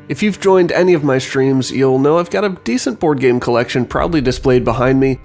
If you've joined any of my streams, you'll know I've got a decent board game collection proudly displayed behind me.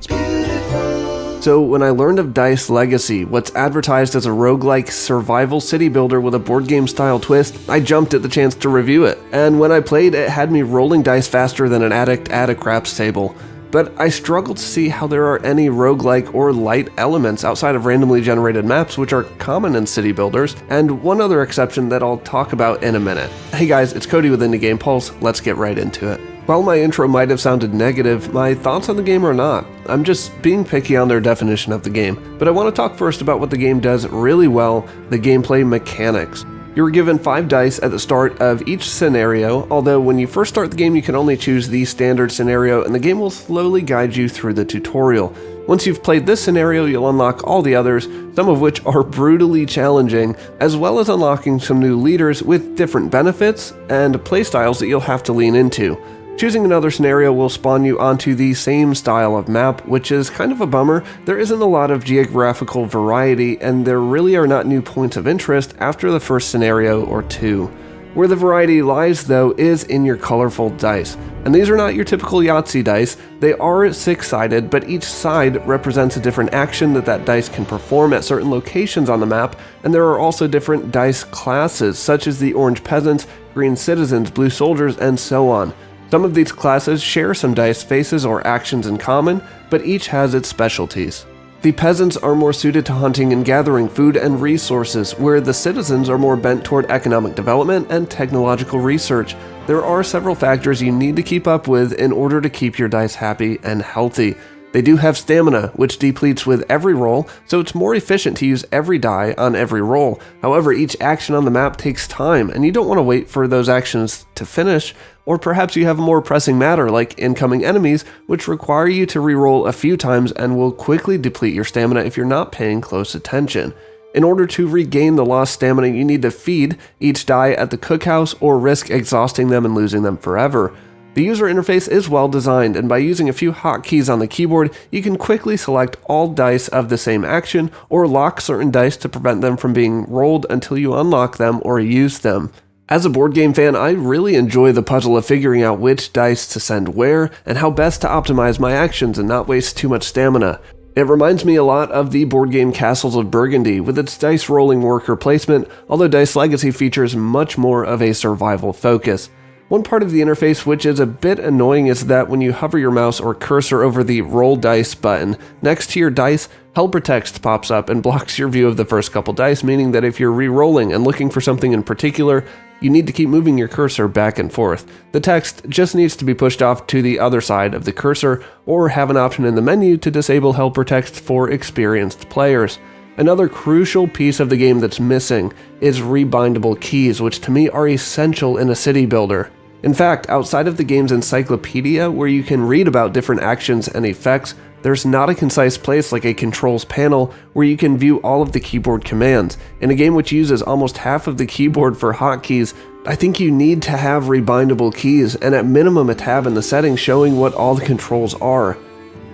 So when I learned of Dice Legacy, what's advertised as a roguelike survival city builder with a board game style twist, I jumped at the chance to review it. And when I played, it had me rolling dice faster than an addict at a craps table. But I struggle to see how there are any roguelike or light elements outside of randomly generated maps, which are common in city builders, and one other exception that I'll talk about in a minute. Hey guys, it's Cody with Indie Game Pulse, let's get right into it. While my intro might have sounded negative, my thoughts on the game are not. I'm just being picky on their definition of the game. But I want to talk first about what the game does really well, the gameplay mechanics. You're given 5 dice at the start of each scenario, although when you first start the game you can only choose the standard scenario and the game will slowly guide you through the tutorial. Once you've played this scenario, you'll unlock all the others, some of which are brutally challenging, as well as unlocking some new leaders with different benefits and playstyles that you'll have to lean into. Choosing another scenario will spawn you onto the same style of map, which is kind of a bummer. There isn't a lot of geographical variety, and there really are not new points of interest after the first scenario or two. Where the variety lies, though, is in your colorful dice. And these are not your typical Yahtzee dice. They are 6-sided, but each side represents a different action that dice can perform at certain locations on the map, and there are also different dice classes, such as the orange peasants, green citizens, blue soldiers, and so on. Some of these classes share some dice faces or actions in common, but each has its specialties. The peasants are more suited to hunting and gathering food and resources, where the citizens are more bent toward economic development and technological research. There are several factors you need to keep up with in order to keep your dice happy and healthy. They do have stamina, which depletes with every roll, so it's more efficient to use every die on every roll. However, each action on the map takes time, and you don't want to wait for those actions to finish, or perhaps you have a more pressing matter like incoming enemies, which require you to reroll a few times and will quickly deplete your stamina if you're not paying close attention. In order to regain the lost stamina, you need to feed each die at the cookhouse or risk exhausting them and losing them forever. The user interface is well designed, and by using a few hotkeys on the keyboard, you can quickly select all dice of the same action or lock certain dice to prevent them from being rolled until you unlock them or use them. As a board game fan, I really enjoy the puzzle of figuring out which dice to send where and how best to optimize my actions and not waste too much stamina. It reminds me a lot of the board game Castles of Burgundy with its dice rolling worker placement, although Dice Legacy features much more of a survival focus. One part of the interface which is a bit annoying is that when you hover your mouse or cursor over the Roll Dice button, next to your dice, Helper text pops up and blocks your view of the first couple dice, meaning that if you're re-rolling and looking for something in particular, you need to keep moving your cursor back and forth. The text just needs to be pushed off to the other side of the cursor, or have an option in the menu to disable Helper text for experienced players. Another crucial piece of the game that's missing is rebindable keys, which to me are essential in a city builder. In fact, outside of the game's encyclopedia, where you can read about different actions and effects, there's not a concise place like a controls panel where you can view all of the keyboard commands. In a game which uses almost half of the keyboard for hotkeys, I think you need to have rebindable keys, and at minimum a tab in the settings showing what all the controls are.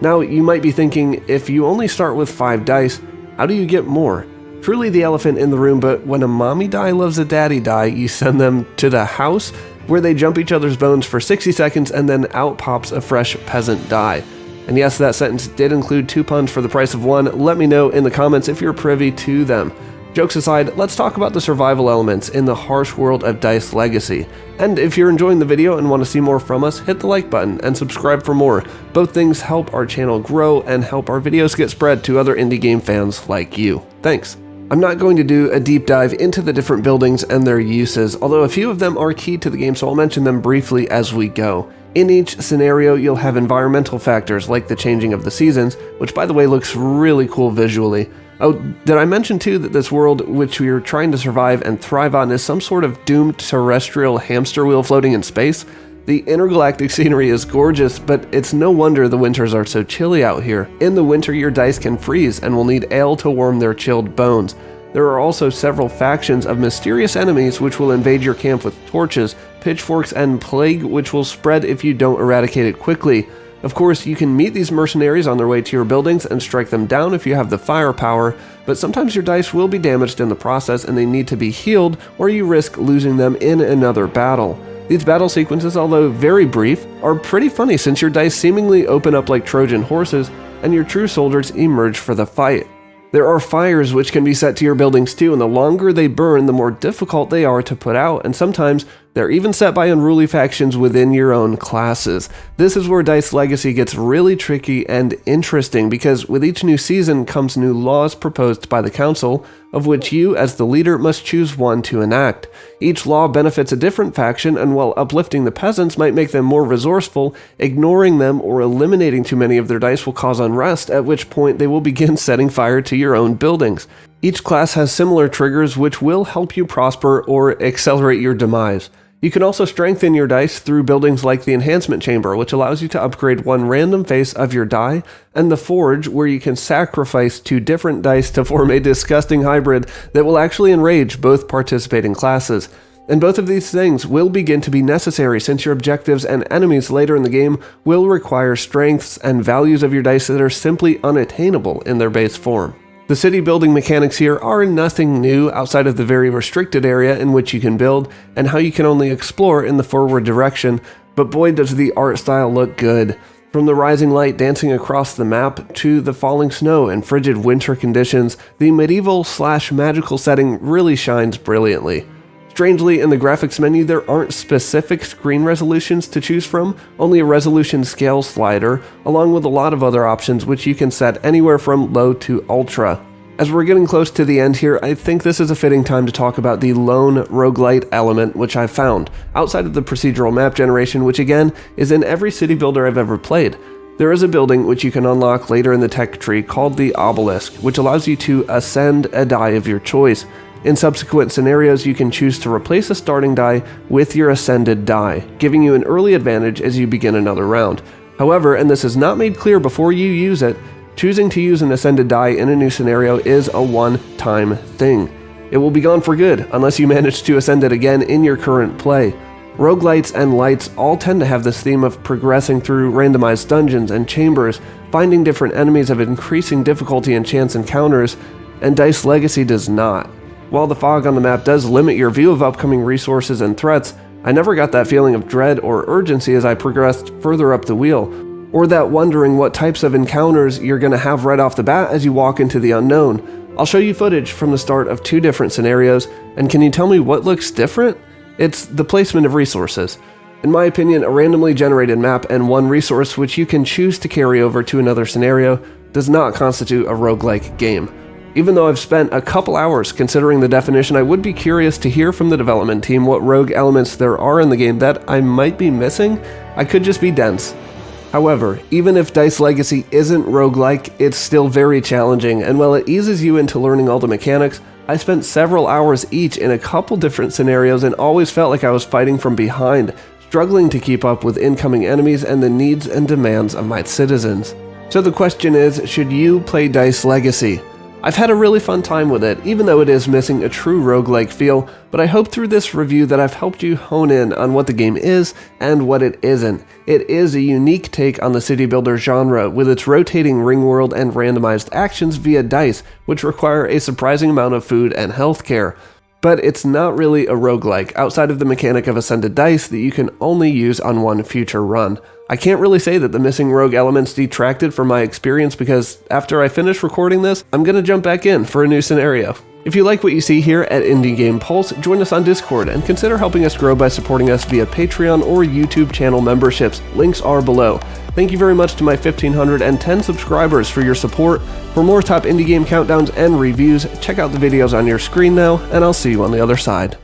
Now, you might be thinking, if you only start with 5 dice, how do you get more? Truly the elephant in the room, but when a mommy die loves a daddy die, you send them to the house, where they jump each other's bones for 60 seconds and then out pops a fresh peasant die. And yes, that sentence did include 2 puns for the price of 1. Let me know in the comments if you're privy to them. Jokes aside, let's talk about the survival elements in the harsh world of Dice Legacy. And if you're enjoying the video and want to see more from us, hit the like button and subscribe for more. Both things help our channel grow and help our videos get spread to other indie game fans like you. Thanks. I'm not going to do a deep dive into the different buildings and their uses, although a few of them are key to the game, so I'll mention them briefly as we go. In each scenario, you'll have environmental factors like the changing of the seasons, which by the way looks really cool visually. Oh, did I mention too that this world which we are trying to survive and thrive on is some sort of doomed terrestrial hamster wheel floating in space? The intergalactic scenery is gorgeous, but it's no wonder the winters are so chilly out here. In the winter, your dice can freeze and will need ale to warm their chilled bones. There are also several factions of mysterious enemies which will invade your camp with torches, pitchforks, and plague which will spread if you don't eradicate it quickly. Of course, you can meet these mercenaries on their way to your buildings and strike them down if you have the firepower, but sometimes your dice will be damaged in the process and they need to be healed, or you risk losing them in another battle. These battle sequences, although very brief, are pretty funny since your dice seemingly open up like Trojan horses and your true soldiers emerge for the fight. There are fires which can be set to your buildings too, and the longer they burn, the more difficult they are to put out, and sometimes they're even set by unruly factions within your own classes. This is where Dice Legacy gets really tricky and interesting, because with each new season comes new laws proposed by the council, of which you, as the leader, must choose one to enact. Each law benefits a different faction, and while uplifting the peasants might make them more resourceful, ignoring them or eliminating too many of their dice will cause unrest, at which point they will begin setting fire to your own buildings. Each class has similar triggers which will help you prosper or accelerate your demise. You can also strengthen your dice through buildings like the Enhancement Chamber, which allows you to upgrade one random face of your die, and the Forge, where you can sacrifice 2 different dice to form a disgusting hybrid that will actually enrage both participating classes. And both of these things will begin to be necessary since your objectives and enemies later in the game will require strengths and values of your dice that are simply unattainable in their base form. The city building mechanics here are nothing new outside of the very restricted area in which you can build and how you can only explore in the forward direction, but boy does the art style look good. From the rising light dancing across the map to the falling snow and frigid winter conditions, the medieval/magical setting really shines brilliantly. Strangely, in the graphics menu, there aren't specific screen resolutions to choose from, only a resolution scale slider, along with a lot of other options which you can set anywhere from low to ultra. As we're getting close to the end here, I think this is a fitting time to talk about the lone roguelite element which I've found, outside of the procedural map generation, which again is in every city builder I've ever played. There is a building which you can unlock later in the tech tree called the Obelisk, which allows you to ascend a die of your choice. In subsequent scenarios, you can choose to replace a starting die with your ascended die, giving you an early advantage as you begin another round. However, and this is not made clear before you use it, choosing to use an ascended die in a new scenario is a one-time thing. It will be gone for good unless you manage to ascend it again in your current play. Roguelites and lights all tend to have this theme of progressing through randomized dungeons and chambers, finding different enemies of increasing difficulty and chance encounters, and Dice Legacy does not. While the fog on the map does limit your view of upcoming resources and threats, I never got that feeling of dread or urgency as I progressed further up the wheel, or that wondering what types of encounters you're going to have right off the bat as you walk into the unknown. I'll show you footage from the start of 2 different scenarios, and can you tell me what looks different? It's the placement of resources. In my opinion, a randomly generated map and one resource which you can choose to carry over to another scenario does not constitute a roguelike game. Even though I've spent a couple hours considering the definition, I would be curious to hear from the development team what rogue elements there are in the game that I might be missing. I could just be dense. However, even if Dice Legacy isn't roguelike, it's still very challenging, and while it eases you into learning all the mechanics, I spent several hours each in a couple different scenarios and always felt like I was fighting from behind, struggling to keep up with incoming enemies and the needs and demands of my citizens. So the question is, should you play Dice Legacy? I've had a really fun time with it, even though it is missing a true roguelike feel, but I hope through this review that I've helped you hone in on what the game is and what it isn't. It is a unique take on the city builder genre, with its rotating ring world and randomized actions via dice, which require a surprising amount of food and healthcare. But it's not really a roguelike, outside of the mechanic of ascended dice that you can only use on one future run. I can't really say that the missing rogue elements detracted from my experience because after I finish recording this, I'm going to jump back in for a new scenario. If you like what you see here at Indie Game Pulse, join us on Discord and consider helping us grow by supporting us via Patreon or YouTube channel memberships. Links are below. Thank you very much to my 1,510 subscribers for your support. For more top indie game countdowns and reviews, check out the videos on your screen now, and I'll see you on the other side.